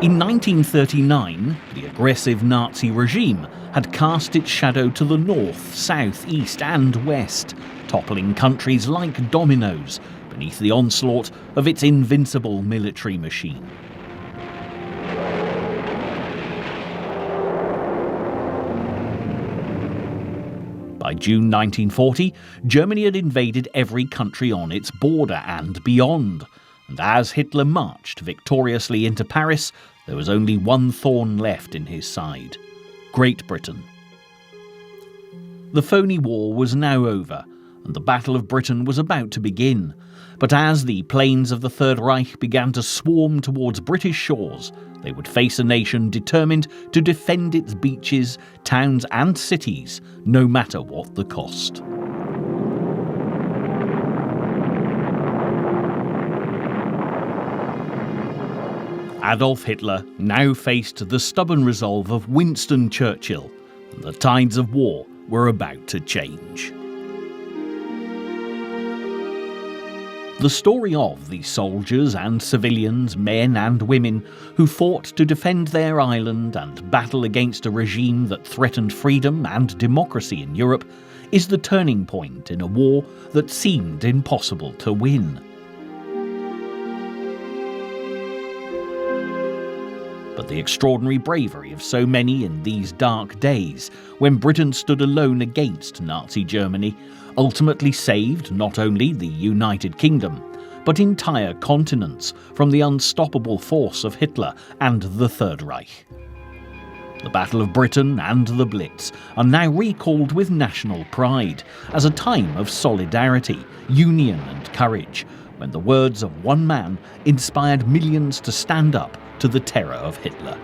In 1939, the aggressive Nazi regime had cast its shadow to the north, south, east and west, toppling countries like dominoes beneath the onslaught of its invincible military machine. By June 1940, Germany had invaded every country on its border and beyond. And as Hitler marched victoriously into Paris, there was only one thorn left in his side: Great Britain. The phony war was now over, and the Battle of Britain was about to begin. But as the planes of the Third Reich began to swarm towards British shores, they would face a nation determined to defend its beaches, towns and cities, no matter what the cost. Adolf Hitler now faced the stubborn resolve of Winston Churchill, and the tides of war were about to change. The story of the soldiers and civilians, men and women, who fought to defend their island and battle against a regime that threatened freedom and democracy in Europe, is the turning point in a war that seemed impossible to win. But the extraordinary bravery of so many in these dark days, when Britain stood alone against Nazi Germany, ultimately saved not only the United Kingdom, but entire continents from the unstoppable force of Hitler and the Third Reich. The Battle of Britain and the Blitz are now recalled with national pride as a time of solidarity, union and courage, when the words of one man inspired millions to stand up to the terror of Hitler.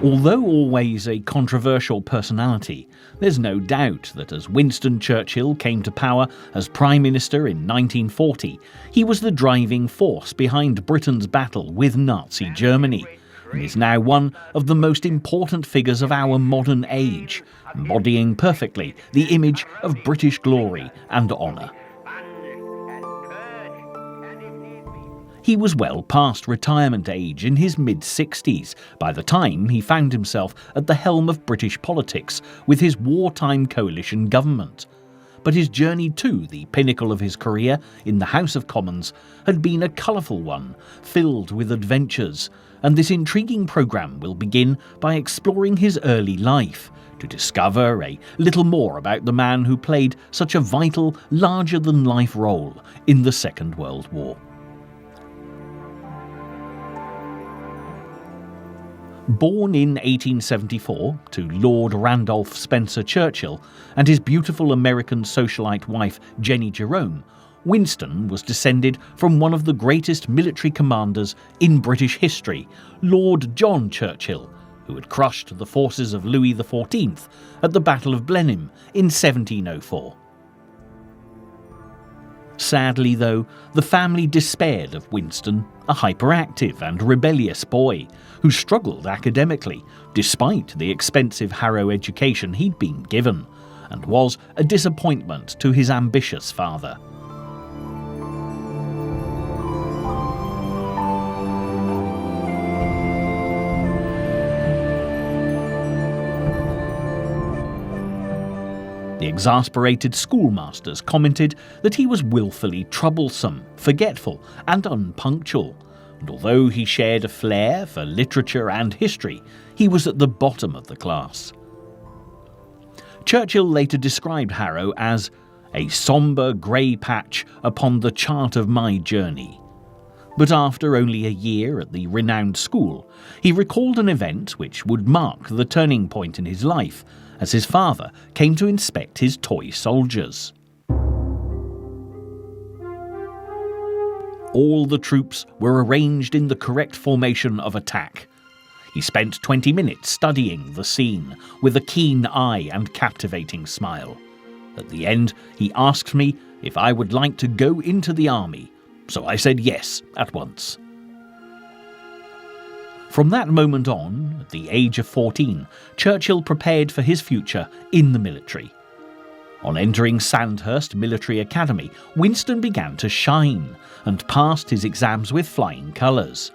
Although always a controversial personality, there's no doubt that as Winston Churchill came to power as Prime Minister in 1940, he was the driving force behind Britain's battle with Nazi Germany, and is now one of the most important figures of our modern age, embodying perfectly the image of British glory and honour. He was well past retirement age in his mid-60s by the time he found himself at the helm of British politics with his wartime coalition government. But his journey to the pinnacle of his career in the House of Commons had been a colourful one, filled with adventures, and this intriguing programme will begin by exploring his early life, to discover a little more about the man who played such a vital, larger-than-life role in the Second World War. Born in 1874 to Lord Randolph Spencer Churchill and his beautiful American socialite wife Jennie Jerome, Winston was descended from one of the greatest military commanders in British history, Lord John Churchill, who had crushed the forces of Louis XIV at the Battle of Blenheim in 1704. Sadly, though, the family despaired of Winston, a hyperactive and rebellious boy who struggled academically despite the expensive Harrow education he'd been given, and was a disappointment to his ambitious father. The exasperated schoolmasters commented that he was willfully troublesome, forgetful and unpunctual, and although he shared a flair for literature and history, he was at the bottom of the class. Churchill later described Harrow as a sombre grey patch upon the chart of my journey. But after only a year at the renowned school, he recalled an event which would mark the turning point in his life, as his father came to inspect his toy soldiers. All the troops were arranged in the correct formation of attack. He spent 20 minutes studying the scene with a keen eye and captivating smile. At the end, he asked me if I would like to go into the army, so I said yes at once. From that moment on, at the age of 14, Churchill prepared for his future in the military. On entering Sandhurst Military Academy, Winston began to shine and passed his exams with flying colours.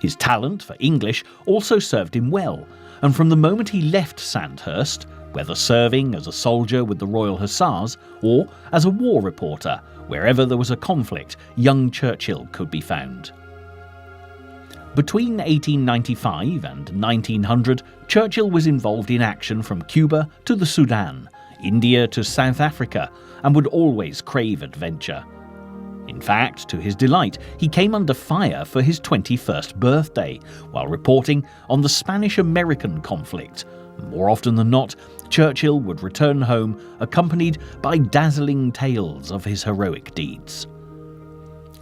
His talent for English also served him well, and from the moment he left Sandhurst, whether serving as a soldier with the Royal Hussars or as a war reporter, wherever there was a conflict, young Churchill could be found. Between 1895 and 1900, Churchill was involved in action from Cuba to the Sudan, India to South Africa, and would always crave adventure. In fact, to his delight, he came under fire for his 21st birthday while reporting on the Spanish-American conflict. More often than not, Churchill would return home accompanied by dazzling tales of his heroic deeds.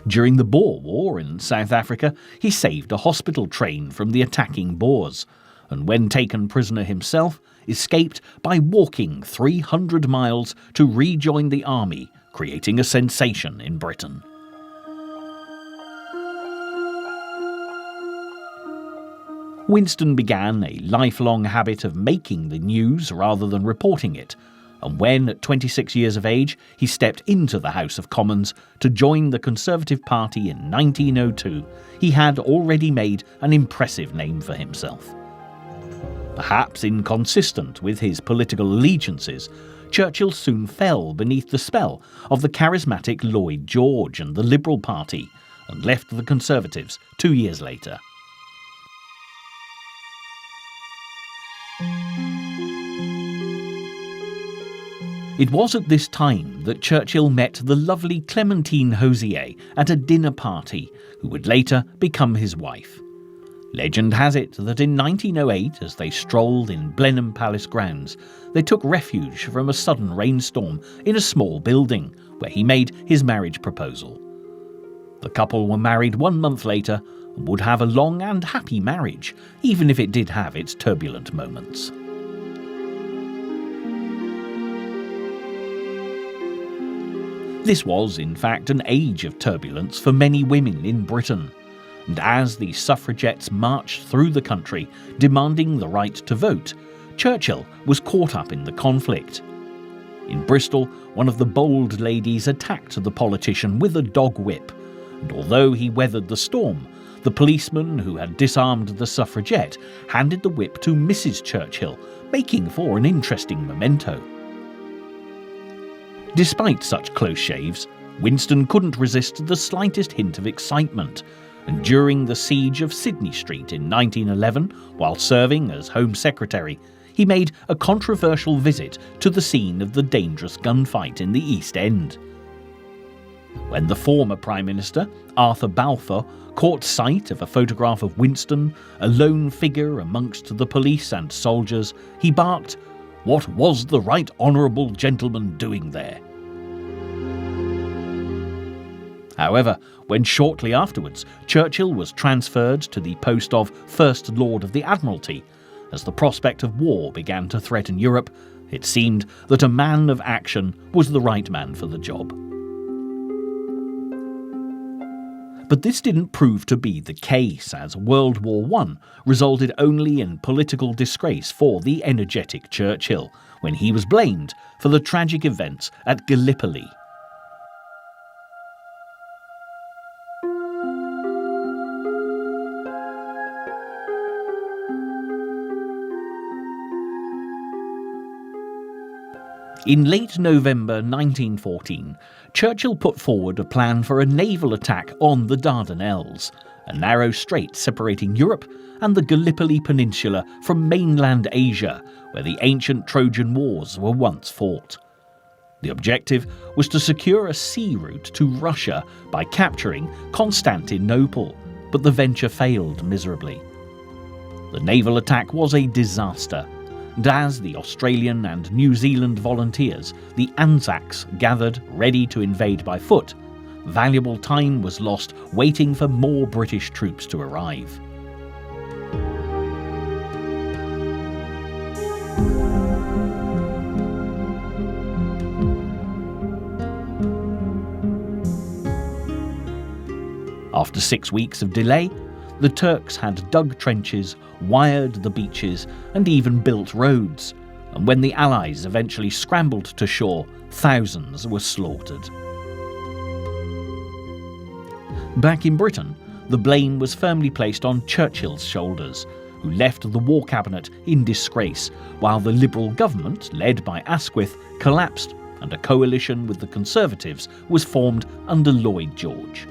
During the Boer War in South Africa, he saved a hospital train from the attacking Boers, and when taken prisoner himself, escaped by walking 300 miles to rejoin the army, creating a sensation in Britain. Winston began a lifelong habit of making the news rather than reporting it, and when, at 26 years of age, he stepped into the House of Commons to join the Conservative Party in 1902, he had already made an impressive name for himself. Perhaps inconsistent with his political allegiances, Churchill soon fell beneath the spell of the charismatic Lloyd George and the Liberal Party, and left the Conservatives 2 years later. It was at this time that Churchill met the lovely Clementine Hozier at a dinner party, who would later become his wife. Legend has it that in 1908, as they strolled in Blenheim Palace grounds, they took refuge from a sudden rainstorm in a small building, where he made his marriage proposal. The couple were married 1 month later and would have a long and happy marriage, even if it did have its turbulent moments. This was, in fact, an age of turbulence for many women in Britain, and as the suffragettes marched through the country demanding the right to vote, Churchill was caught up in the conflict. In Bristol, one of the bold ladies attacked the politician with a dog whip, and although he weathered the storm, the policeman who had disarmed the suffragette handed the whip to Mrs. Churchill, making for an interesting memento. Despite such close shaves, Winston couldn't resist the slightest hint of excitement, and during the siege of Sydney Street in 1911, while serving as Home Secretary, he made a controversial visit to the scene of the dangerous gunfight in the East End. When the former Prime Minister, Arthur Balfour, caught sight of a photograph of Winston, a lone figure amongst the police and soldiers, he barked, "What was the right honourable gentleman doing there?" However, when shortly afterwards Churchill was transferred to the post of First Lord of the Admiralty, as the prospect of war began to threaten Europe, it seemed that a man of action was the right man for the job. But this didn't prove to be the case, as World War I resulted only in political disgrace for the energetic Churchill, when he was blamed for the tragic events at Gallipoli. In late November 1914, Churchill put forward a plan for a naval attack on the Dardanelles, a narrow strait separating Europe and the Gallipoli Peninsula from mainland Asia, where the ancient Trojan Wars were once fought. The objective was to secure a sea route to Russia by capturing Constantinople, but the venture failed miserably. The naval attack was a disaster, and as the Australian and New Zealand volunteers, the Anzacs, gathered ready to invade by foot, valuable time was lost waiting for more British troops to arrive. After 6 weeks of delay, the Turks had dug trenches, wired the beaches, and even built roads. and when the Allies eventually scrambled to shore, thousands were slaughtered. Back in Britain, the blame was firmly placed on Churchill's shoulders, who left the War Cabinet in disgrace, while the Liberal government, led by Asquith, collapsed and a coalition with the Conservatives was formed under Lloyd George.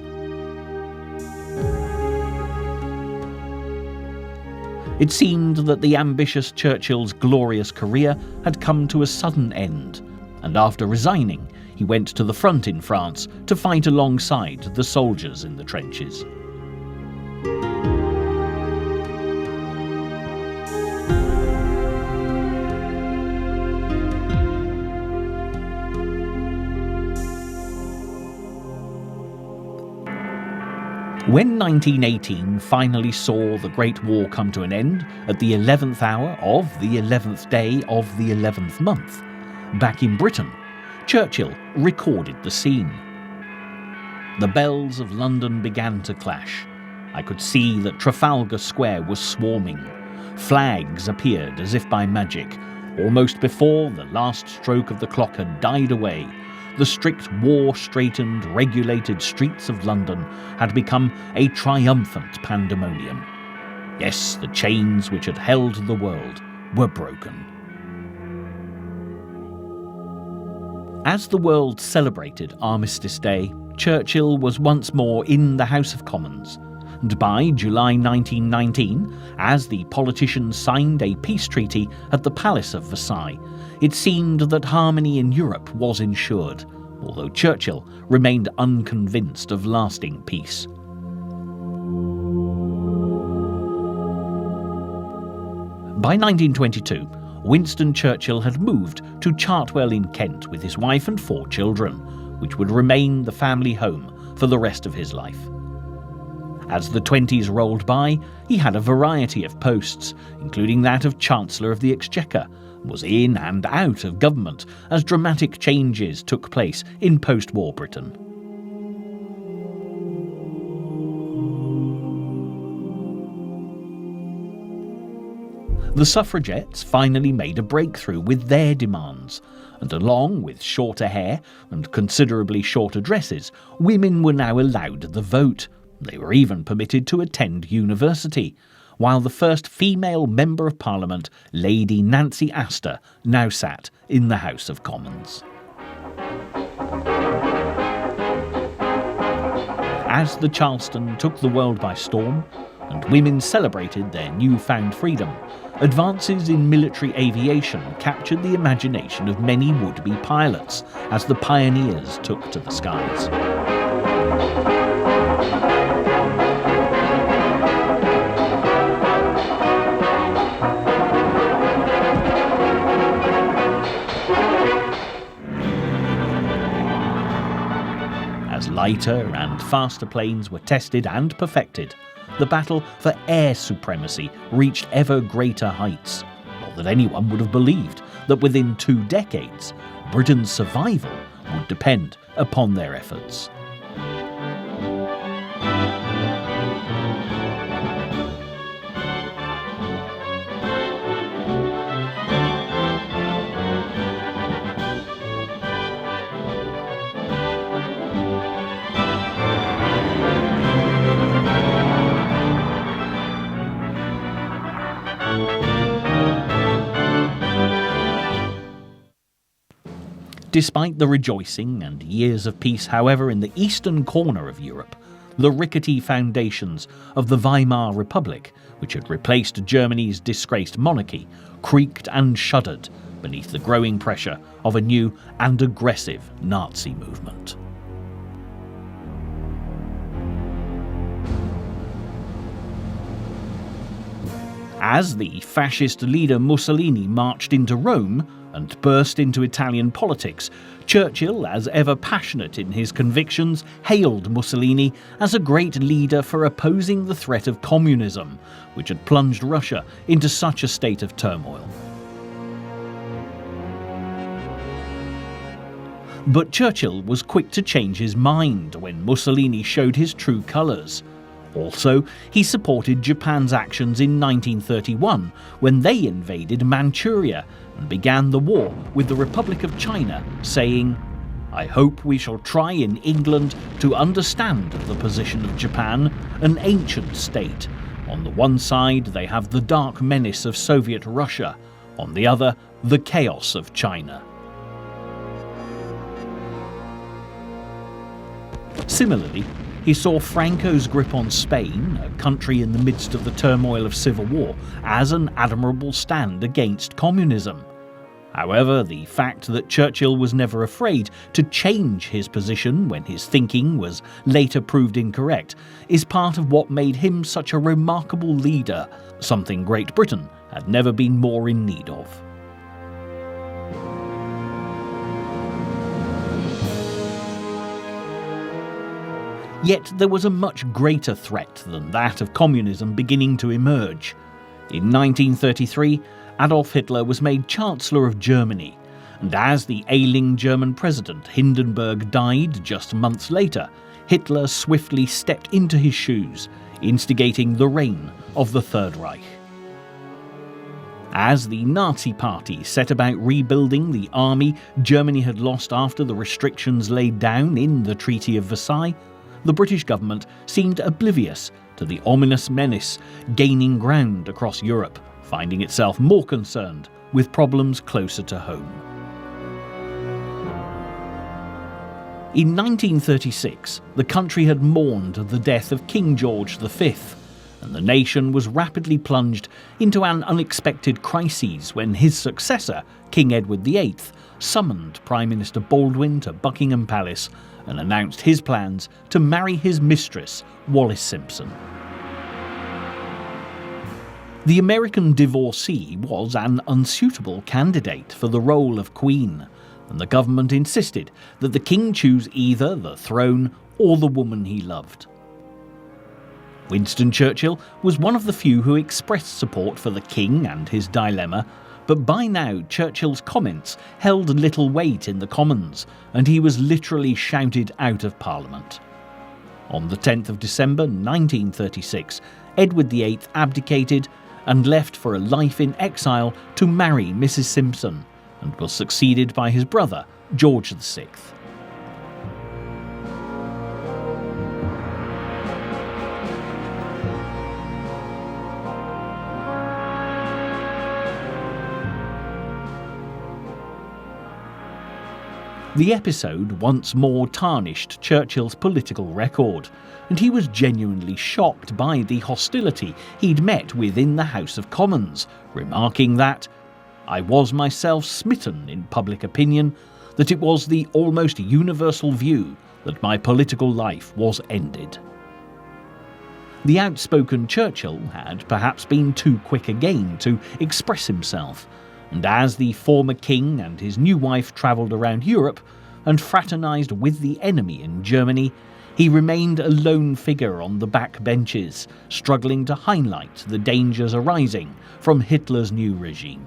It seemed that the ambitious Churchill's glorious career had come to a sudden end, and after resigning, he went to the front in France to fight alongside the soldiers in the trenches. When 1918 finally saw the Great War come to an end at the 11th hour of the 11th day of the 11th month, back in Britain, Churchill recorded the scene. The bells of London began to clash. I could see that Trafalgar Square was swarming. Flags appeared as if by magic. Almost before the last stroke of the clock had died away, the strict war-straightened, regulated streets of London had become a triumphant pandemonium. Yes, the chains which had held the world were broken. As the world celebrated Armistice Day, Churchill was once more in the House of Commons, and by July 1919, as the politicians signed a peace treaty at the Palace of Versailles, it seemed that harmony in Europe was ensured, although Churchill remained unconvinced of lasting peace. By 1922, Winston Churchill had moved to Chartwell in Kent with his wife and 4 children, which would remain the family home for the rest of his life. As the 20s rolled by, he had a variety of posts, including that of Chancellor of the Exchequer, was in and out of government as dramatic changes took place in post-war Britain. The suffragettes finally made a breakthrough with their demands, and along with shorter hair and considerably shorter dresses, women were now allowed the vote. They were even permitted to attend university, while the first female Member of Parliament, Lady Nancy Astor, now sat in the House of Commons. As the Charleston took the world by storm, and women celebrated their newfound freedom, advances in military aviation captured the imagination of many would-be pilots as the pioneers took to the skies. As lighter and faster planes were tested and perfected, the battle for air supremacy reached ever greater heights. Not that anyone would have believed that within 2 decades, Britain's survival would depend upon their efforts. Despite the rejoicing and years of peace, however, in the eastern corner of Europe, the rickety foundations of the Weimar Republic, which had replaced Germany's disgraced monarchy, creaked and shuddered beneath the growing pressure of a new and aggressive Nazi movement. As the fascist leader Mussolini marched into Rome and burst into Italian politics, Churchill, as ever passionate in his convictions, hailed Mussolini as a great leader for opposing the threat of communism, which had plunged Russia into such a state of turmoil. But Churchill was quick to change his mind when Mussolini showed his true colours. Also, he supported Japan's actions in 1931 when they invaded Manchuria, and began the war with the Republic of China, saying, "I hope we shall try in England to understand the position of Japan, an ancient state. On the one side they have the dark menace of Soviet Russia, on the other the chaos of China." Similarly, he saw Franco's grip on Spain, a country in the midst of the turmoil of civil war, as an admirable stand against communism. However, the fact that Churchill was never afraid to change his position when his thinking was later proved incorrect is part of what made him such a remarkable leader, something Great Britain had never been more in need of. Yet there was a much greater threat than that of communism beginning to emerge. In 1933, Adolf Hitler was made Chancellor of Germany, and as the ailing German president Hindenburg died just months later, Hitler swiftly stepped into his shoes, instigating the reign of the Third Reich. As the Nazi Party set about rebuilding the army Germany had lost after the restrictions laid down in the Treaty of Versailles, the British government seemed oblivious to the ominous menace gaining ground across Europe, finding itself more concerned with problems closer to home. In 1936, the country had mourned the death of King George V, and the nation was rapidly plunged into an unexpected crisis when his successor, King Edward VIII, summoned Prime Minister Baldwin to Buckingham Palace and announced his plans to marry his mistress, Wallis Simpson. The American divorcee was an unsuitable candidate for the role of Queen, and the government insisted that the king choose either the throne or the woman he loved. Winston Churchill was one of the few who expressed support for the king and his dilemma, but by now Churchill's comments held little weight in the Commons, and he was literally shouted out of Parliament. On the 10th of December 1936, Edward VIII abdicated and left for a life in exile to marry Mrs. Simpson, and was succeeded by his brother, George VI. The episode once more tarnished Churchill's political record, and he was genuinely shocked by the hostility he'd met within the House of Commons, remarking that, "I was myself smitten in public opinion, that it was the almost universal view that my political life was ended." The outspoken Churchill had perhaps been too quick again to express himself, and as the former king and his new wife travelled around Europe and fraternised with the enemy in Germany, he remained a lone figure on the back benches, struggling to highlight the dangers arising from Hitler's new regime.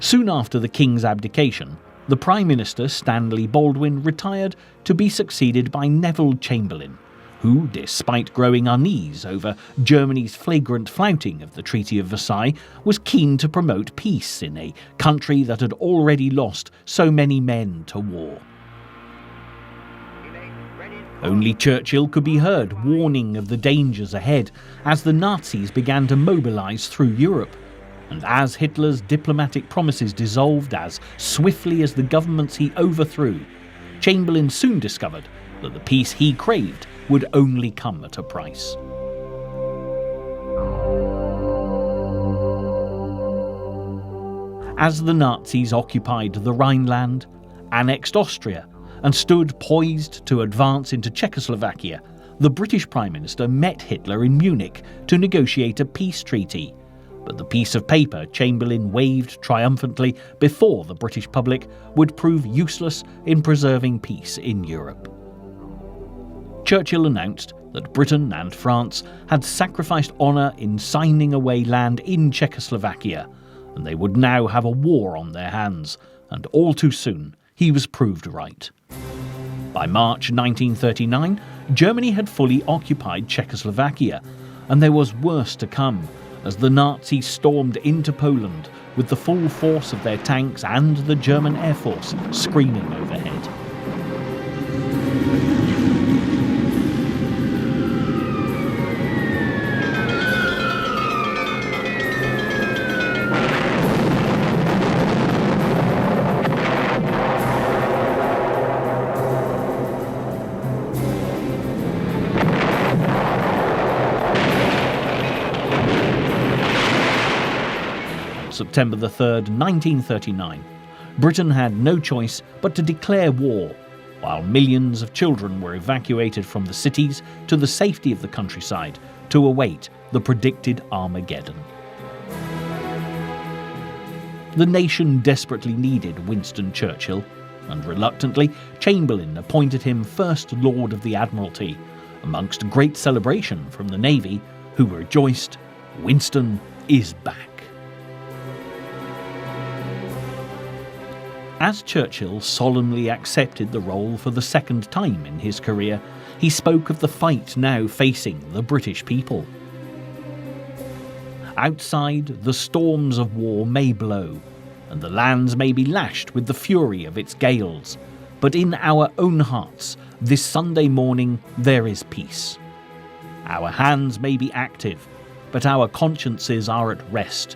Soon after the king's abdication, the Prime Minister Stanley Baldwin retired to be succeeded by Neville Chamberlain, who, despite growing unease over Germany's flagrant flouting of the Treaty of Versailles, was keen to promote peace in a country that had already lost so many men to war. Only Churchill could be heard warning of the dangers ahead as the Nazis began to mobilise through Europe, and as Hitler's diplomatic promises dissolved as swiftly as the governments he overthrew, Chamberlain soon discovered that the peace he craved would only come at a price. As the Nazis occupied the Rhineland, annexed Austria, and stood poised to advance into Czechoslovakia, the British Prime Minister met Hitler in Munich to negotiate a peace treaty. But the piece of paper Chamberlain waved triumphantly before the British public would prove useless in preserving peace in Europe. Churchill announced that Britain and France had sacrificed honour in signing away land in Czechoslovakia, and they would now have a war on their hands, and all too soon he was proved right. By March 1939, Germany had fully occupied Czechoslovakia, and there was worse to come, as the Nazis stormed into Poland with the full force of their tanks and the German Air Force screaming overhead. September the 3rd, 1939, Britain had no choice but to declare war, while millions of children were evacuated from the cities to the safety of the countryside to await the predicted Armageddon. The nation desperately needed Winston Churchill, and reluctantly, Chamberlain appointed him First Lord of the Admiralty, amongst great celebration from the Navy, who rejoiced, "Winston is back." As Churchill solemnly accepted the role for the second time in his career, he spoke of the fight now facing the British people. "Outside, the storms of war may blow, and the lands may be lashed with the fury of its gales, but in our own hearts, this Sunday morning, there is peace. Our hands may be active, but our consciences are at rest.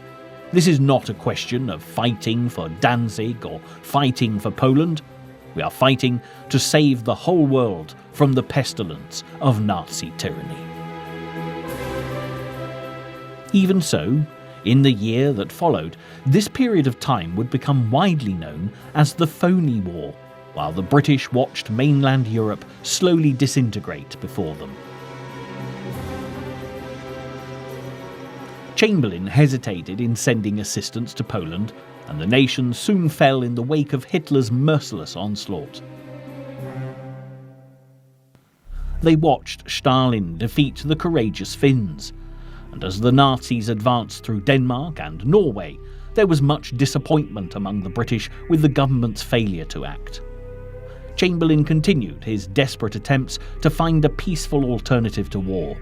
This is not a question of fighting for Danzig or fighting for Poland. We are fighting to save the whole world from the pestilence of Nazi tyranny." Even so, in the year that followed, this period of time would become widely known as the Phoney War, while the British watched mainland Europe slowly disintegrate before them. Chamberlain hesitated in sending assistance to Poland, and the nation soon fell in the wake of Hitler's merciless onslaught. They watched Stalin defeat the courageous Finns, and as the Nazis advanced through Denmark and Norway, there was much disappointment among the British with the government's failure to act. Chamberlain continued his desperate attempts to find a peaceful alternative to war.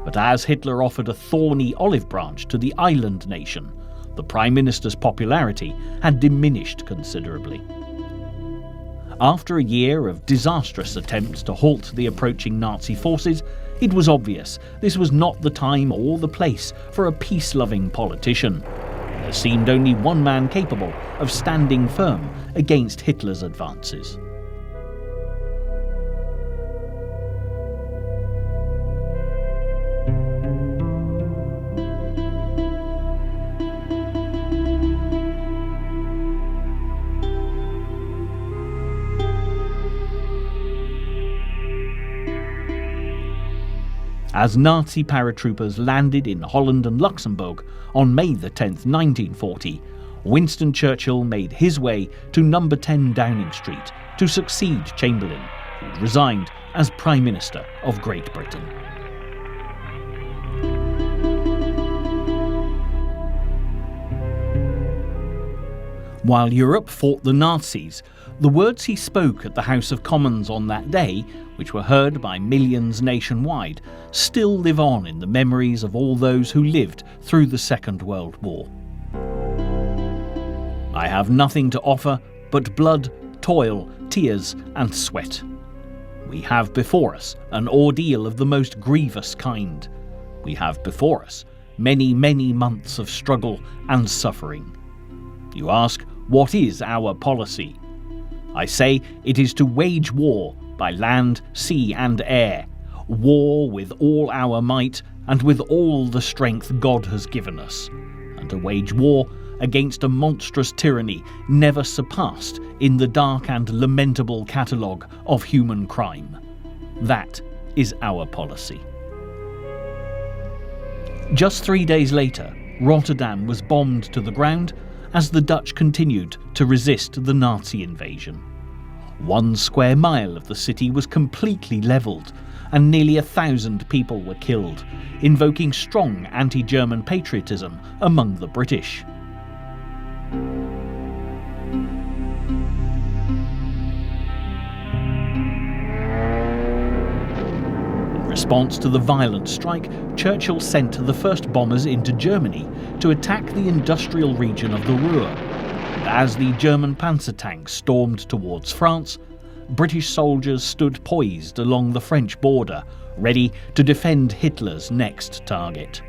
But as Hitler offered a thorny olive branch to the island nation, the Prime Minister's popularity had diminished considerably. After a year of disastrous attempts to halt the approaching Nazi forces, it was obvious this was not the time or the place for a peace-loving politician. There seemed only one man capable of standing firm against Hitler's advances. As Nazi paratroopers landed in Holland and Luxembourg on May 10, 1940, Winston Churchill made his way to number 10 Downing Street to succeed Chamberlain, who resigned as Prime Minister of Great Britain. While Europe fought the Nazis, the words he spoke at the House of Commons on that day, which were heard by millions nationwide, still live on in the memories of all those who lived through the Second World War. "I have nothing to offer but blood, toil, tears and sweat. We have before us an ordeal of the most grievous kind. We have before us many, many months of struggle and suffering. You ask, what is our policy? I say it is to wage war by land, sea and air, war with all our might and with all the strength God has given us, and to wage war against a monstrous tyranny never surpassed in the dark and lamentable catalogue of human crime. That is our policy." Just 3 days later, Rotterdam was bombed to the ground as the Dutch continued to resist the Nazi invasion. 1 square mile of the city was completely levelled, and nearly 1,000 people were killed, invoking strong anti-German patriotism among the British. In response to the violent strike, Churchill sent the first bombers into Germany to attack the industrial region of the Ruhr. And as the German panzer tanks stormed towards France, British soldiers stood poised along the French border, ready to defend Hitler's next target.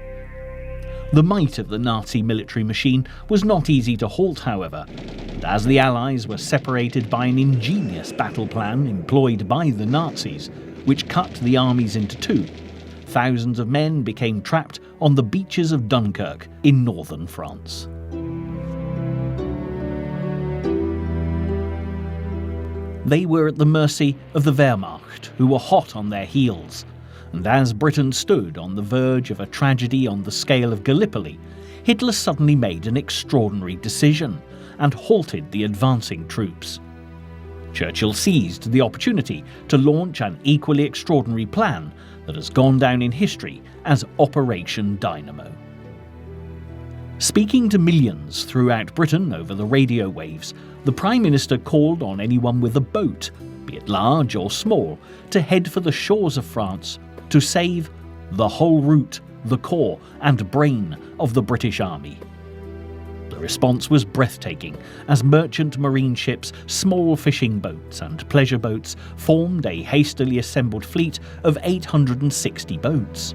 The might of the Nazi military machine was not easy to halt, however, and as the Allies were separated by an ingenious battle plan employed by the Nazis, which cut the armies into two, thousands of men became trapped on the beaches of Dunkirk in northern France. They were at the mercy of the Wehrmacht, who were hot on their heels, and as Britain stood on the verge of a tragedy on the scale of Gallipoli, Hitler suddenly made an extraordinary decision and halted the advancing troops. Churchill seized the opportunity to launch an equally extraordinary plan that has gone down in history as Operation Dynamo. Speaking to millions throughout Britain over the radio waves, the Prime Minister called on anyone with a boat, be it large or small, to head for the shores of France to save the whole route, the core and brain of the British Army. The response was breathtaking as merchant marine ships, small fishing boats and pleasure boats formed a hastily assembled fleet of 860 boats.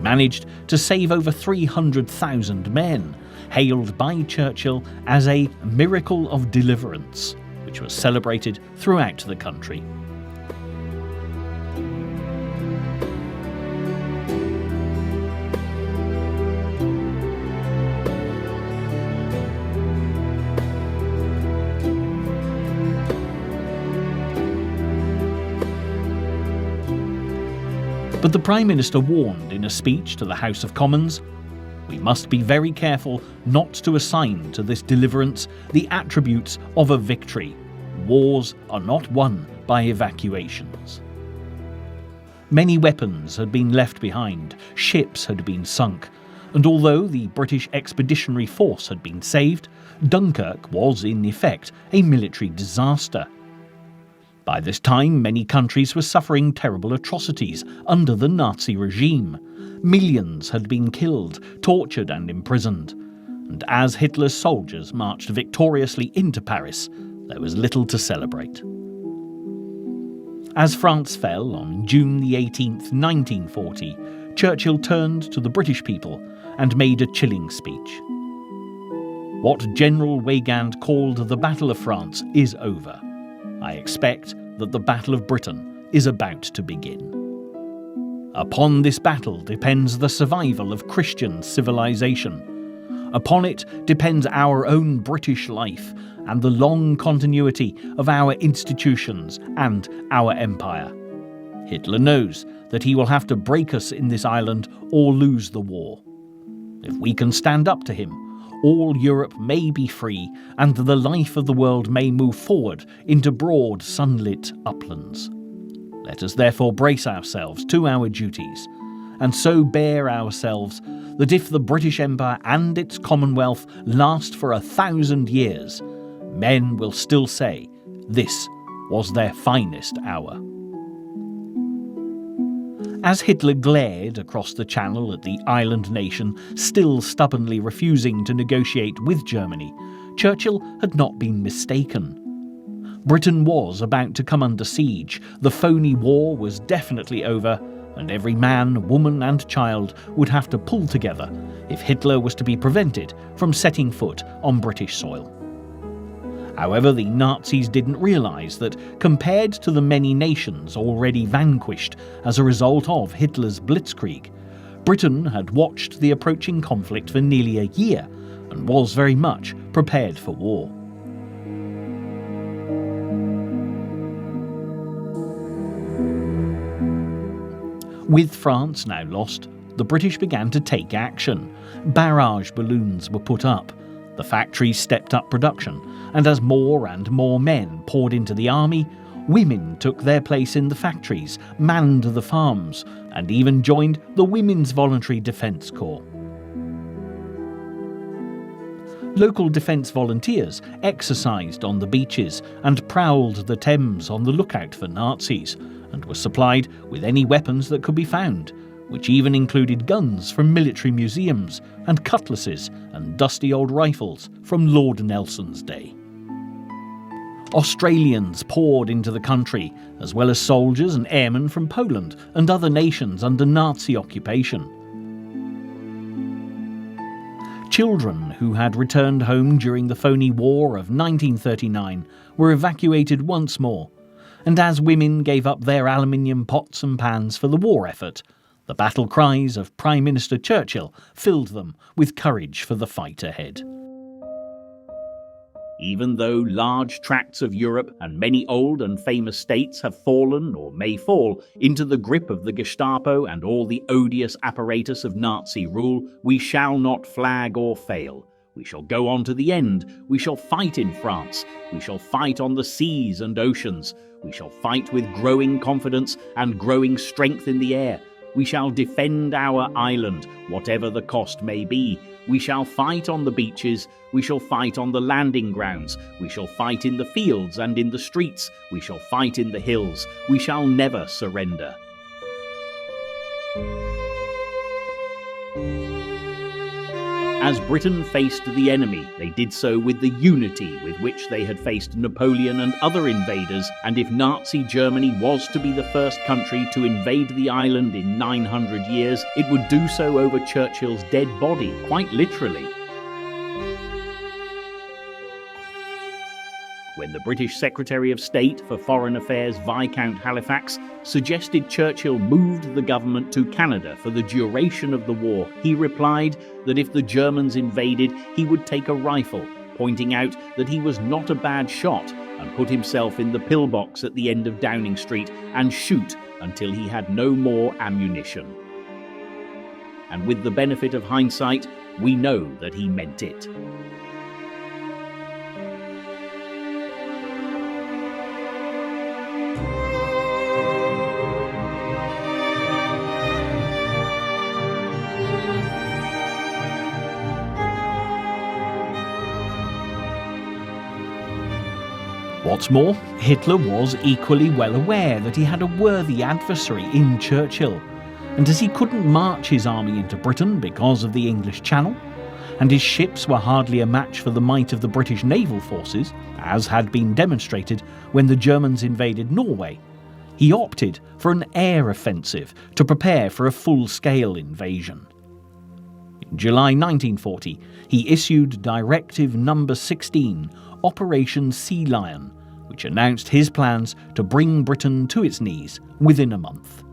Managed to save over 300,000 men, hailed by Churchill as a miracle of deliverance, which was celebrated throughout the country. But the Prime Minister warned in a speech to the House of Commons, "We must be very careful not to assign to this deliverance the attributes of a victory. Wars are not won by evacuations." Many weapons had been left behind, ships had been sunk, and although the British Expeditionary Force had been saved, Dunkirk was in effect a military disaster. By this time, many countries were suffering terrible atrocities under the Nazi regime. Millions had been killed, tortured and imprisoned. And as Hitler's soldiers marched victoriously into Paris, there was little to celebrate. As France fell on June the 18th, 1940, Churchill turned to the British people and made a chilling speech. "What General Weygand called the Battle of France is over. I expect that the Battle of Britain is about to begin. Upon this battle depends the survival of Christian civilization. Upon it depends our own British life and the long continuity of our institutions and our empire. Hitler knows that he will have to break us in this island or lose the war. If we can stand up to him, all Europe may be free and the life of the world may move forward into broad, sunlit uplands. Let us therefore brace ourselves to our duties, and so bear ourselves that if the British Empire and its Commonwealth last for 1,000 years, men will still say this was their finest hour." As Hitler glared across the Channel at the island nation still stubbornly refusing to negotiate with Germany, Churchill had not been mistaken. Britain was about to come under siege, the phony war was definitely over, and every man, woman and child would have to pull together if Hitler was to be prevented from setting foot on British soil. However, the Nazis didn't realise that, compared to the many nations already vanquished as a result of Hitler's blitzkrieg, Britain had watched the approaching conflict for nearly a year and was very much prepared for war. With France now lost, the British began to take action. Barrage balloons were put up, the factories stepped up production, and as more and more men poured into the army, women took their place in the factories, manned the farms, and even joined the Women's Voluntary Defence Corps. Local defence volunteers exercised on the beaches and prowled the Thames on the lookout for Nazis, and were supplied with any weapons that could be found, which even included guns from military museums and cutlasses and dusty old rifles from Lord Nelson's day. Australians poured into the country, as well as soldiers and airmen from Poland and other nations under Nazi occupation. Children who had returned home during the phony war of 1939 were evacuated once more, and as women gave up their aluminium pots and pans for the war effort, the battle cries of Prime Minister Churchill filled them with courage for the fight ahead. Even though large tracts of Europe and many old and famous states have fallen or may fall into the grip of the Gestapo and all the odious apparatus of Nazi rule, we shall not flag or fail. We shall go on to the end. We shall fight in France. We shall fight on the seas and oceans. We shall fight with growing confidence and growing strength in the air. We shall defend our island, whatever the cost may be. We shall fight on the beaches. We shall fight on the landing grounds. We shall fight in the fields and in the streets. We shall fight in the hills. We shall never surrender. As Britain faced the enemy, they did so with the unity with which they had faced Napoleon and other invaders, and if Nazi Germany was to be the first country to invade the island in 900 years, it would do so over Churchill's dead body, quite literally. When the British Secretary of State for Foreign Affairs Viscount Halifax suggested Churchill moved the government to Canada for the duration of the war, he replied that if the Germans invaded, he would take a rifle, pointing out that he was not a bad shot, and put himself in the pillbox at the end of Downing Street and shoot until he had no more ammunition. And with the benefit of hindsight, we know that he meant it. What's more, Hitler was equally well aware that he had a worthy adversary in Churchill, and as he couldn't march his army into Britain because of the English Channel, and his ships were hardly a match for the might of the British naval forces, as had been demonstrated when the Germans invaded Norway, he opted for an air offensive to prepare for a full-scale invasion. In July 1940, he issued Directive No. 16, Operation Sea Lion, which announced his plans to bring Britain to its knees within a month.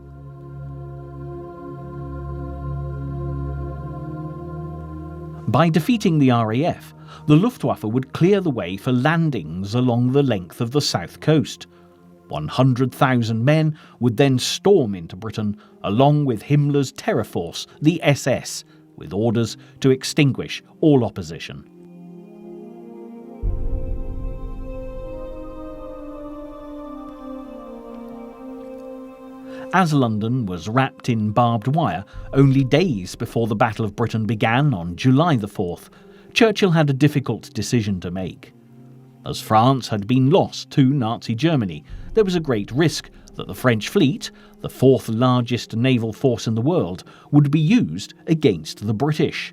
By defeating the RAF, the Luftwaffe would clear the way for landings along the length of the south coast. 100,000 men would then storm into Britain along with Himmler's terror force, the SS, with orders to extinguish all opposition. As London was wrapped in barbed wire only days before the Battle of Britain began on July the 4th, Churchill had a difficult decision to make. As France had been lost to Nazi Germany, there was a great risk that the French fleet, the fourth largest naval force in the world, would be used against the British.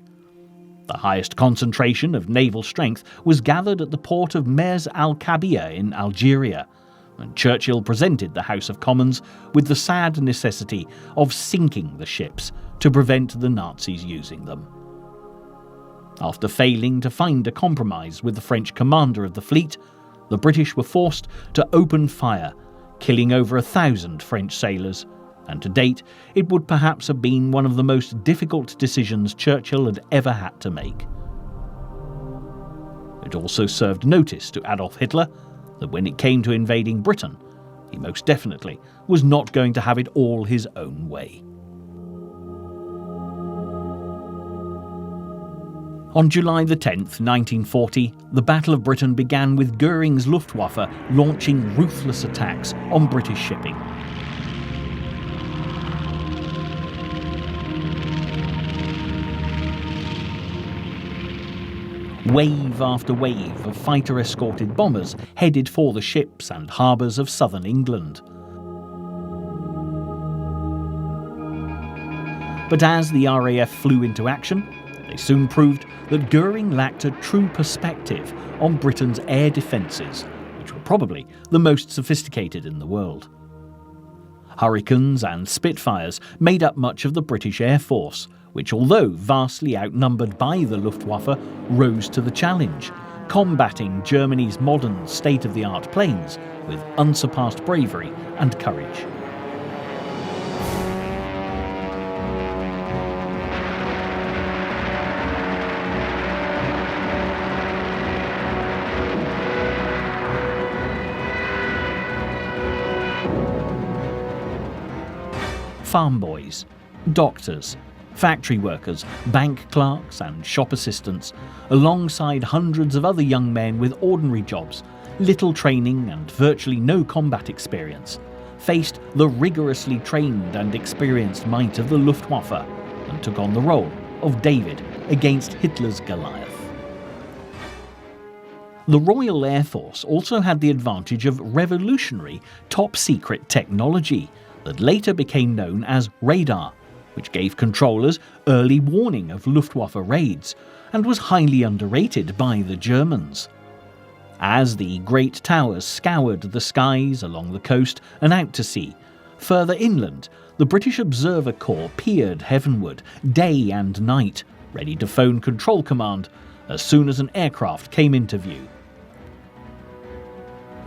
The highest concentration of naval strength was gathered at the port of Mers al-Kabir in Algeria, and Churchill presented the House of Commons with the sad necessity of sinking the ships to prevent the Nazis using them. After failing to find a compromise with the French commander of the fleet, the British were forced to open fire, killing over 1,000 French sailors, and to date it would perhaps have been one of the most difficult decisions Churchill had ever had to make. It also served notice to Adolf Hitler that when it came to invading Britain, he most definitely was not going to have it all his own way. On July the 10th, 1940, the Battle of Britain began with Goering's Luftwaffe launching ruthless attacks on British shipping. Wave after wave of fighter-escorted bombers headed for the ships and harbours of southern England. But as the RAF flew into action, they soon proved that Goering lacked a true perspective on Britain's air defences, which were probably the most sophisticated in the world. Hurricanes and Spitfires made up much of the British Air Force, which, although vastly outnumbered by the Luftwaffe, rose to the challenge, combating Germany's modern state-of-the-art planes with unsurpassed bravery and courage. Farm boys, doctors, factory workers, bank clerks and shop assistants, alongside hundreds of other young men with ordinary jobs, little training and virtually no combat experience, faced the rigorously trained and experienced might of the Luftwaffe and took on the role of David against Hitler's Goliath. The Royal Air Force also had the advantage of revolutionary, top-secret technology that later became known as radar, which gave controllers early warning of Luftwaffe raids and was highly underrated by the Germans. As the great towers scoured the skies along the coast and out to sea, further inland, the British Observer Corps peered heavenward day and night, ready to phone control command as soon as an aircraft came into view.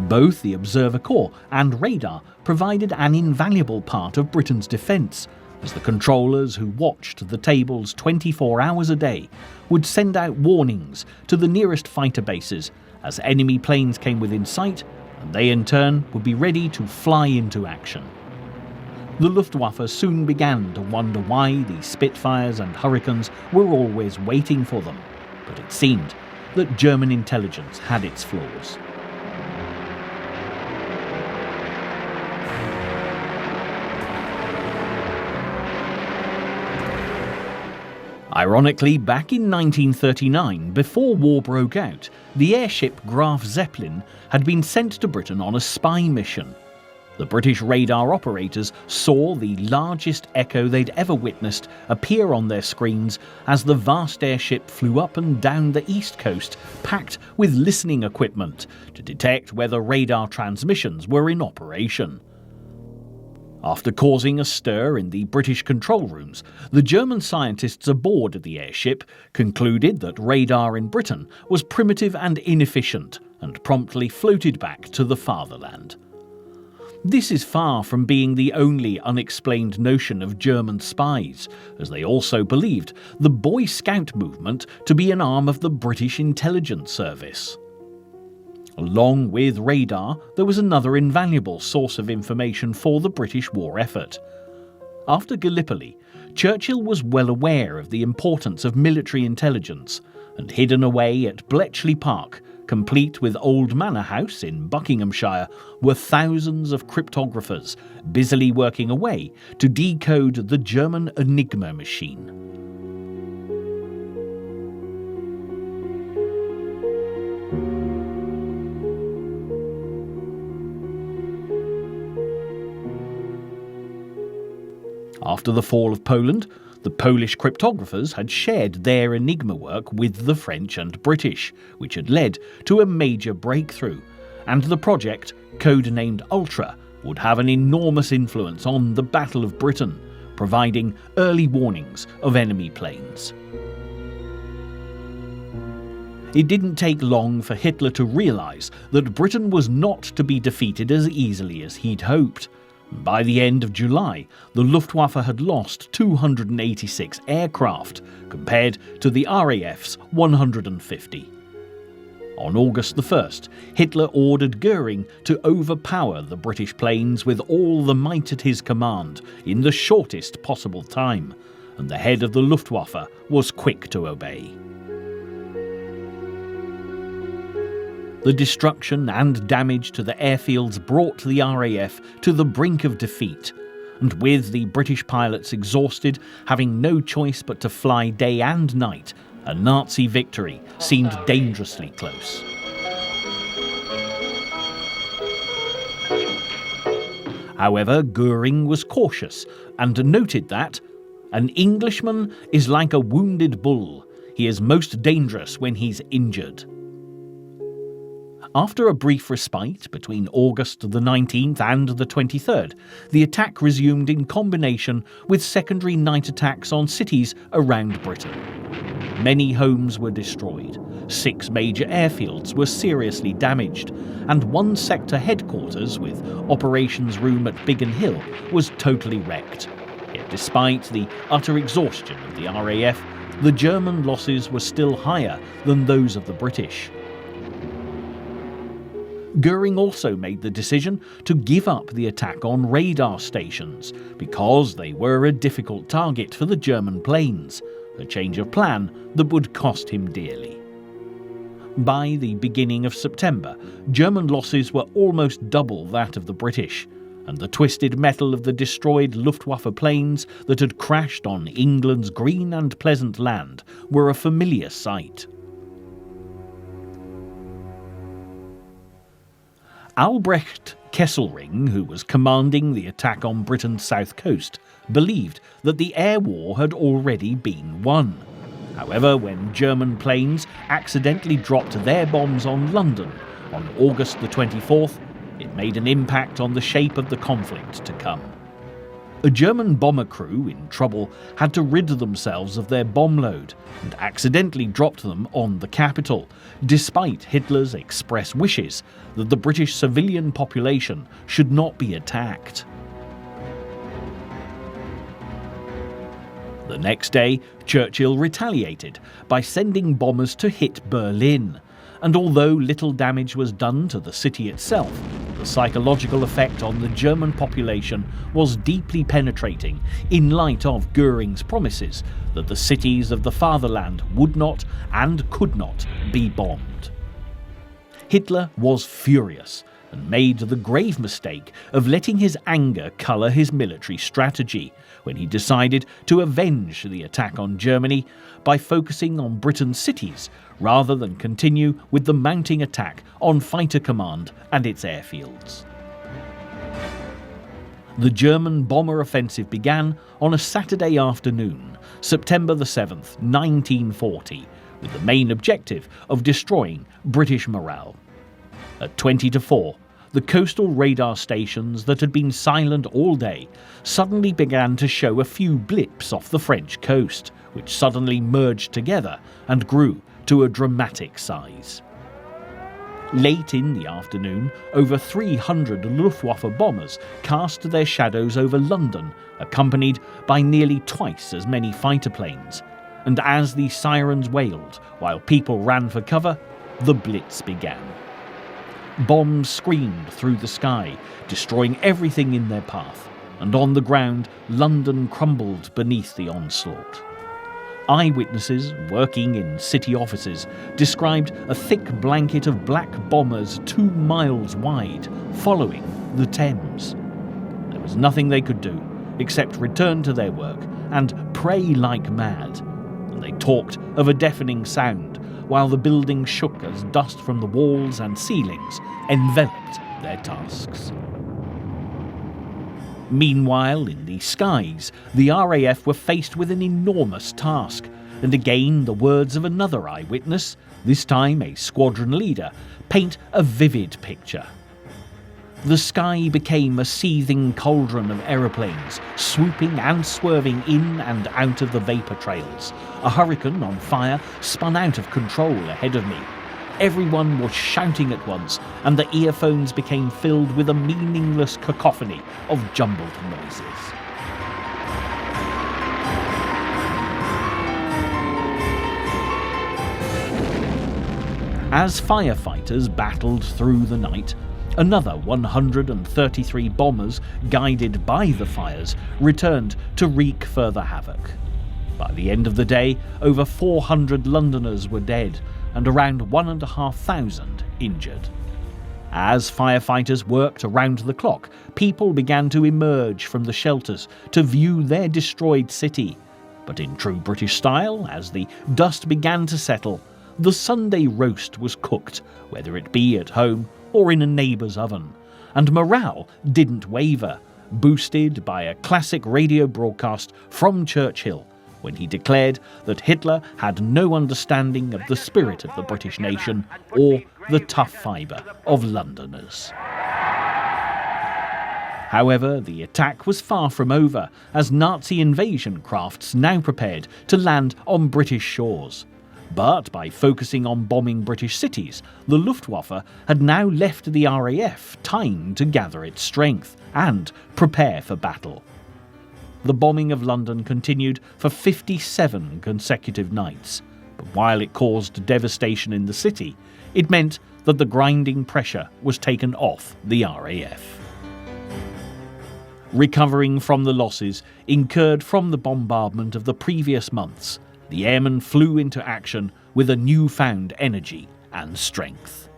Both the Observer Corps and radar provided an invaluable part of Britain's defence, as the controllers who watched the tables 24 hours a day would send out warnings to the nearest fighter bases as enemy planes came within sight, and they in turn would be ready to fly into action. The Luftwaffe soon began to wonder why the Spitfires and Hurricanes were always waiting for them, but it seemed that German intelligence had its flaws. Ironically, back in 1939, before war broke out, the airship Graf Zeppelin had been sent to Britain on a spy mission. The British radar operators saw the largest echo they'd ever witnessed appear on their screens as the vast airship flew up and down the east coast, packed with listening equipment to detect whether radar transmissions were in operation. After causing a stir in the British control rooms, the German scientists aboard the airship concluded that radar in Britain was primitive and inefficient, and promptly floated back to the fatherland. This is far from being the only unexplained notion of German spies, as they also believed the Boy Scout movement to be an arm of the British intelligence service. Along with radar, there was another invaluable source of information for the British war effort. After Gallipoli, Churchill was well aware of the importance of military intelligence, and hidden away at Bletchley Park, complete with Old Manor House in Buckinghamshire, were thousands of cryptographers busily working away to decode the German Enigma machine. After the fall of Poland, the Polish cryptographers had shared their Enigma work with the French and British, which had led to a major breakthrough, and the project, codenamed Ultra, would have an enormous influence on the Battle of Britain, providing early warnings of enemy planes. It didn't take long for Hitler to realise that Britain was not to be defeated as easily as he'd hoped. By the end of July, the Luftwaffe had lost 286 aircraft, compared to the RAF's 150. On August the 1st, Hitler ordered Goering to overpower the British planes with all the might at his command in the shortest possible time, and the head of the Luftwaffe was quick to obey. The destruction and damage to the airfields brought the RAF to the brink of defeat, and with the British pilots exhausted, having no choice but to fly day and night, a Nazi victory seemed dangerously close. However, Goering was cautious and noted that an Englishman is like a wounded bull. He is most dangerous when he's injured. After a brief respite between August the 19th and the 23rd, the attack resumed in combination with secondary night attacks on cities around Britain. Many homes were destroyed, 6 major airfields were seriously damaged, and one sector headquarters with operations room at Biggin Hill was totally wrecked. Yet despite the utter exhaustion of the RAF, the German losses were still higher than those of the British. Goering also made the decision to give up the attack on radar stations because they were a difficult target for the German planes, a change of plan that would cost him dearly. By the beginning of September, German losses were almost double that of the British, and the twisted metal of the destroyed Luftwaffe planes that had crashed on England's green and pleasant land were a familiar sight. Albrecht Kesselring, who was commanding the attack on Britain's south coast, believed that the air war had already been won. However, when German planes accidentally dropped their bombs on London on August the 24th, it made an impact on the shape of the conflict to come. A German bomber crew in trouble had to rid themselves of their bomb load and accidentally dropped them on the capital, despite Hitler's express wishes that the British civilian population should not be attacked. The next day, Churchill retaliated by sending bombers to hit Berlin, and although little damage was done to the city itself, the psychological effect on the German population was deeply penetrating in light of Goering's promises that the cities of the fatherland would not and could not be bombed. Hitler was furious and made the grave mistake of letting his anger colour his military strategy when he decided to avenge the attack on Germany by focusing on Britain's cities rather than continue with the mounting attack on Fighter Command and its airfields. The German bomber offensive began on a Saturday afternoon, September the 7th, 1940, with the main objective of destroying British morale. At 20-4, the coastal radar stations that had been silent all day suddenly began to show a few blips off the French coast, which suddenly merged together and grew to a dramatic size. Late in the afternoon, over 300 Luftwaffe bombers cast their shadows over London, accompanied by nearly twice as many fighter planes. And as the sirens wailed while people ran for cover, the Blitz began. Bombs screamed through the sky, destroying everything in their path, and on the ground, London crumbled beneath the onslaught. Eyewitnesses working in city offices described a thick blanket of black bombers 2 miles wide, following the Thames. There was nothing they could do except return to their work and pray like mad, and they talked of a deafening sound while the building shook as dust from the walls and ceilings enveloped their tasks. Meanwhile, in the skies, the RAF were faced with an enormous task, and again the words of another eyewitness, this time a squadron leader, paint a vivid picture. The sky became a seething cauldron of aeroplanes, swooping and swerving in and out of the vapour trails. A hurricane on fire spun out of control ahead of me. Everyone was shouting at once, and the earphones became filled with a meaningless cacophony of jumbled noises. As firefighters battled through the night, another 133 bombers, guided by the fires, returned to wreak further havoc. By the end of the day, over 400 Londoners were dead and around 1,500 injured. As firefighters worked around the clock, people began to emerge from the shelters to view their destroyed city. But in true British style, as the dust began to settle, the Sunday roast was cooked, whether it be at home or in a neighbour's oven, and morale didn't waver, boosted by a classic radio broadcast from Churchill, when he declared that Hitler had no understanding of the spirit of the British nation or the tough fibre of Londoners. However, the attack was far from over, as Nazi invasion crafts now prepared to land on British shores. But by focusing on bombing British cities, the Luftwaffe had now left the RAF time to gather its strength and prepare for battle. The bombing of London continued for 57 consecutive nights, but while it caused devastation in the city, it meant that the grinding pressure was taken off the RAF. Recovering from the losses incurred from the bombardment of the previous months, the airmen flew into action with a newfound energy and strength.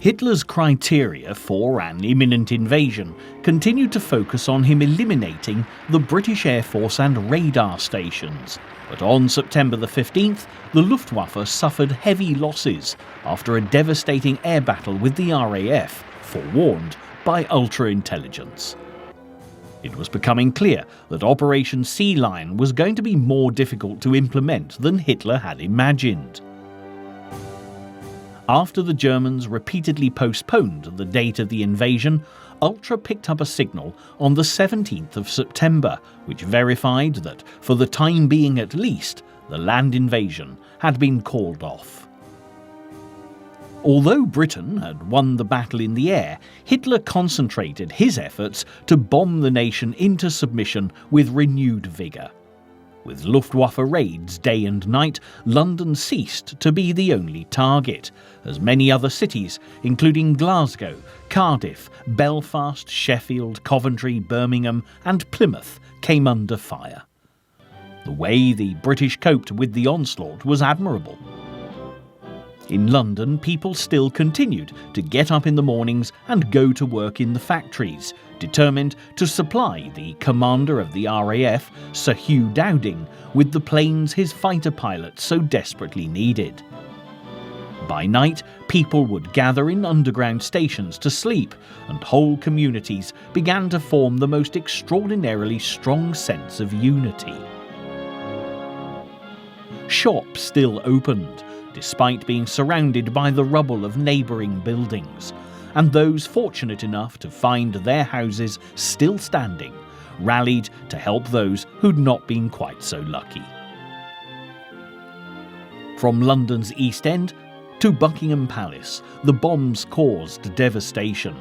Hitler's criteria for an imminent invasion continued to focus on him eliminating the British Air Force and radar stations, but on September the 15th, the Luftwaffe suffered heavy losses after a devastating air battle with the RAF, forewarned by ultra-intelligence. It was becoming clear that Operation Sea Lion was going to be more difficult to implement than Hitler had imagined. After the Germans repeatedly postponed the date of the invasion, Ultra picked up a signal on the 17th of September, which verified that, for the time being at least, the land invasion had been called off. Although Britain had won the battle in the air, Hitler concentrated his efforts to bomb the nation into submission with renewed vigour. With Luftwaffe raids day and night, London ceased to be the only target, as many other cities, including Glasgow, Cardiff, Belfast, Sheffield, Coventry, Birmingham and Plymouth, came under fire. The way the British coped with the onslaught was admirable. In London, people still continued to get up in the mornings and go to work in the factories, determined to supply the commander of the RAF, Sir Hugh Dowding, with the planes his fighter pilots so desperately needed. By night, people would gather in underground stations to sleep, and whole communities began to form the most extraordinarily strong sense of unity. Shops still opened, despite being surrounded by the rubble of neighbouring buildings, and those fortunate enough to find their houses still standing rallied to help those who'd not been quite so lucky. From London's East End to Buckingham Palace, the bombs caused devastation,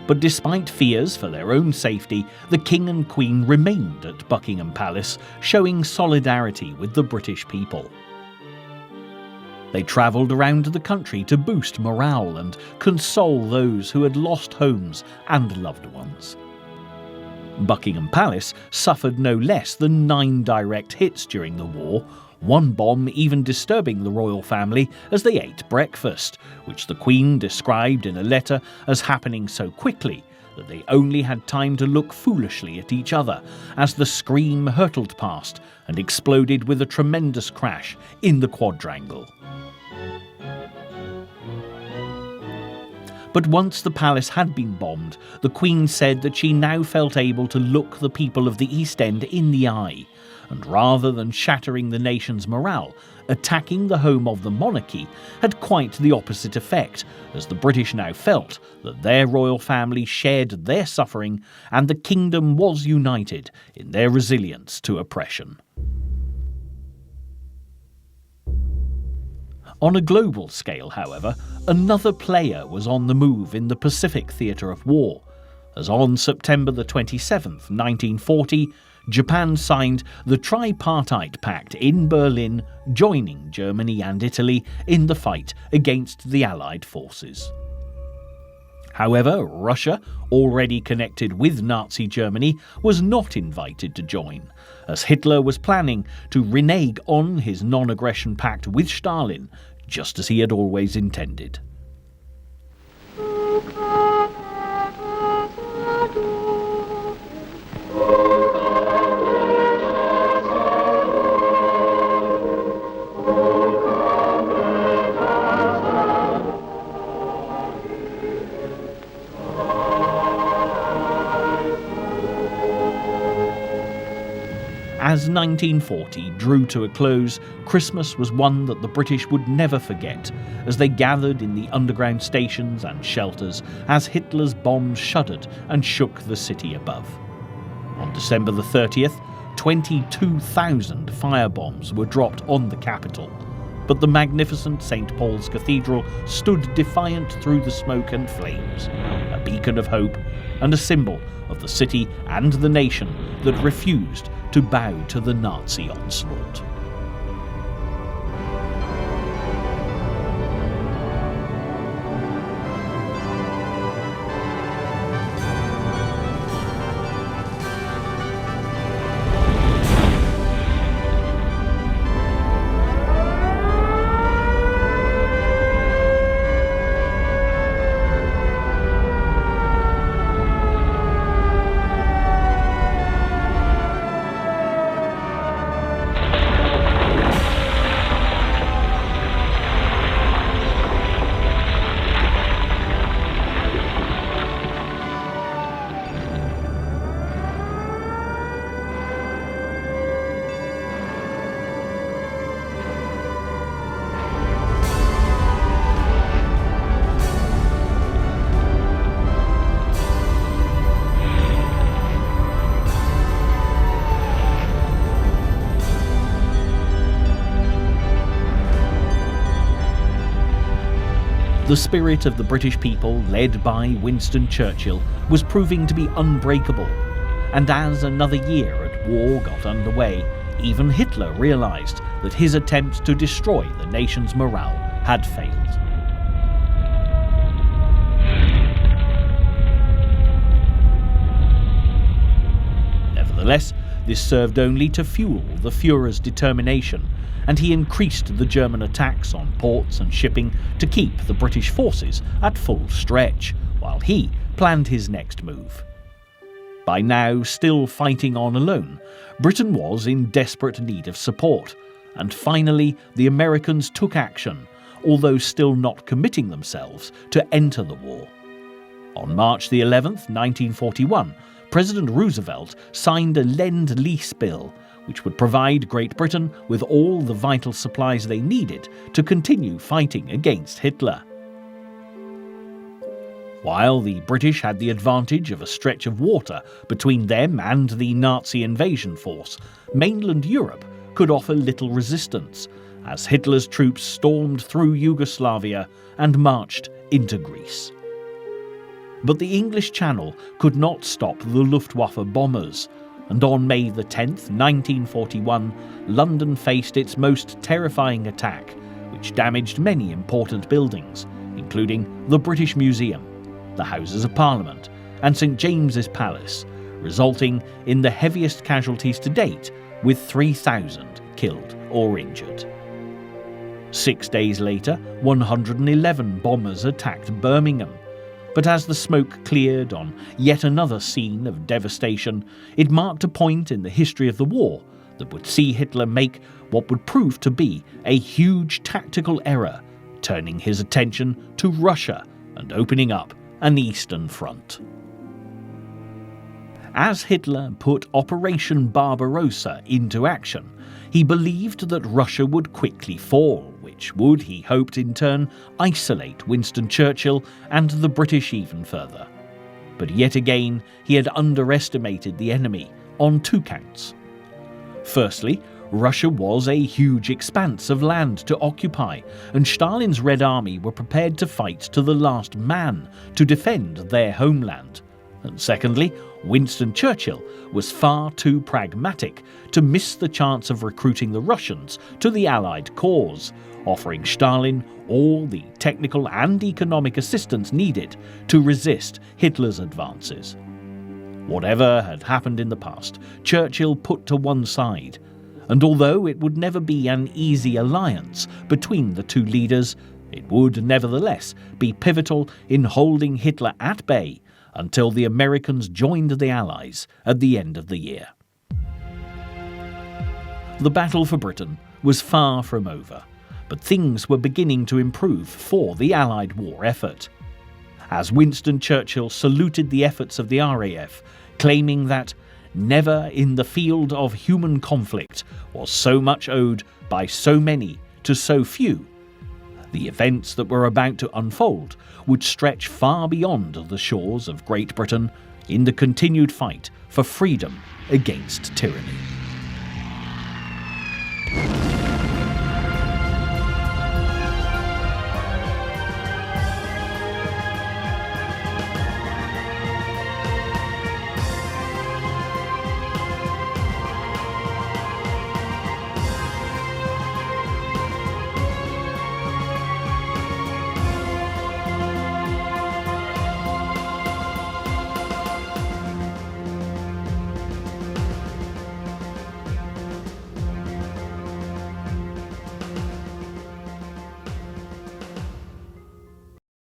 but despite fears for their own safety, the King and Queen remained at Buckingham Palace, showing solidarity with the British people. They travelled around the country to boost morale and console those who had lost homes and loved ones. Buckingham Palace suffered no less than 9 direct hits during the war, one bomb even disturbing the royal family as they ate breakfast, which the Queen described in a letter as happening so quickly that they only had time to look foolishly at each other as the scream hurtled past and exploded with a tremendous crash in the quadrangle. But once the palace had been bombed, the Queen said that she now felt able to look the people of the East End in the eye, and rather than shattering the nation's morale, attacking the home of the monarchy had quite the opposite effect, as the British now felt that their royal family shared their suffering and the kingdom was united in their resilience to oppression. On a global scale, however, another player was on the move in the Pacific theatre of war, as on September the 27th, 1940, Japan signed the Tripartite Pact in Berlin, joining Germany and Italy in the fight against the Allied forces. However, Russia, already connected with Nazi Germany, was not invited to join, as Hitler was planning to renege on his non-aggression pact with Stalin, just as he had always intended. As 1940 drew to a close, Christmas was one that the British would never forget, as they gathered in the underground stations and shelters as Hitler's bombs shuddered and shook the city above. On December the 30th, 22,000 firebombs were dropped on the capital, but the magnificent St. Paul's Cathedral stood defiant through the smoke and flames, a beacon of hope and a symbol of the city and the nation that refused to bow to the Nazi onslaught. The spirit of the British people, led by Winston Churchill, was proving to be unbreakable, and as another year at war got underway, even Hitler realised that his attempt to destroy the nation's morale had failed. Nevertheless, this served only to fuel the Führer's determination, and he increased the German attacks on ports and shipping to keep the British forces at full stretch, while he planned his next move. By now, still fighting on alone, Britain was in desperate need of support, and finally the Americans took action, although still not committing themselves to enter the war. On March the 11th, 1941, President Roosevelt signed a Lend-Lease bill, which would provide Great Britain with all the vital supplies they needed to continue fighting against Hitler. While the British had the advantage of a stretch of water between them and the Nazi invasion force, mainland Europe could offer little resistance, as Hitler's troops stormed through Yugoslavia and marched into Greece. But the English Channel could not stop the Luftwaffe bombers, and on May the 10th, 1941, London faced its most terrifying attack, which damaged many important buildings, including the British Museum, the Houses of Parliament, and St James's Palace, resulting in the heaviest casualties to date, with 3,000 killed or injured. 6 days later, 111 bombers attacked Birmingham, but as the smoke cleared on yet another scene of devastation, it marked a point in the history of the war that would see Hitler make what would prove to be a huge tactical error, turning his attention to Russia and opening up an Eastern Front. As Hitler put Operation Barbarossa into action, he believed that Russia would quickly fall, which would, he hoped, in turn isolate Winston Churchill and the British even further. But yet again, he had underestimated the enemy on two counts. Firstly, Russia was a huge expanse of land to occupy, and Stalin's Red Army were prepared to fight to the last man to defend their homeland, And secondly, Winston Churchill was far too pragmatic to miss the chance of recruiting the Russians to the Allied cause, offering Stalin all the technical and economic assistance needed to resist Hitler's advances. Whatever had happened in the past, Churchill put to one side, and although it would never be an easy alliance between the two leaders, it would nevertheless be pivotal in holding Hitler at bay until the Americans joined the Allies at the end of the year. The battle for Britain was far from over, but things were beginning to improve for the Allied war effort. As Winston Churchill saluted the efforts of the RAF, claiming that never in the field of human conflict was so much owed by so many to so few, the events that were about to unfold would stretch far beyond the shores of Great Britain in the continued fight for freedom against tyranny.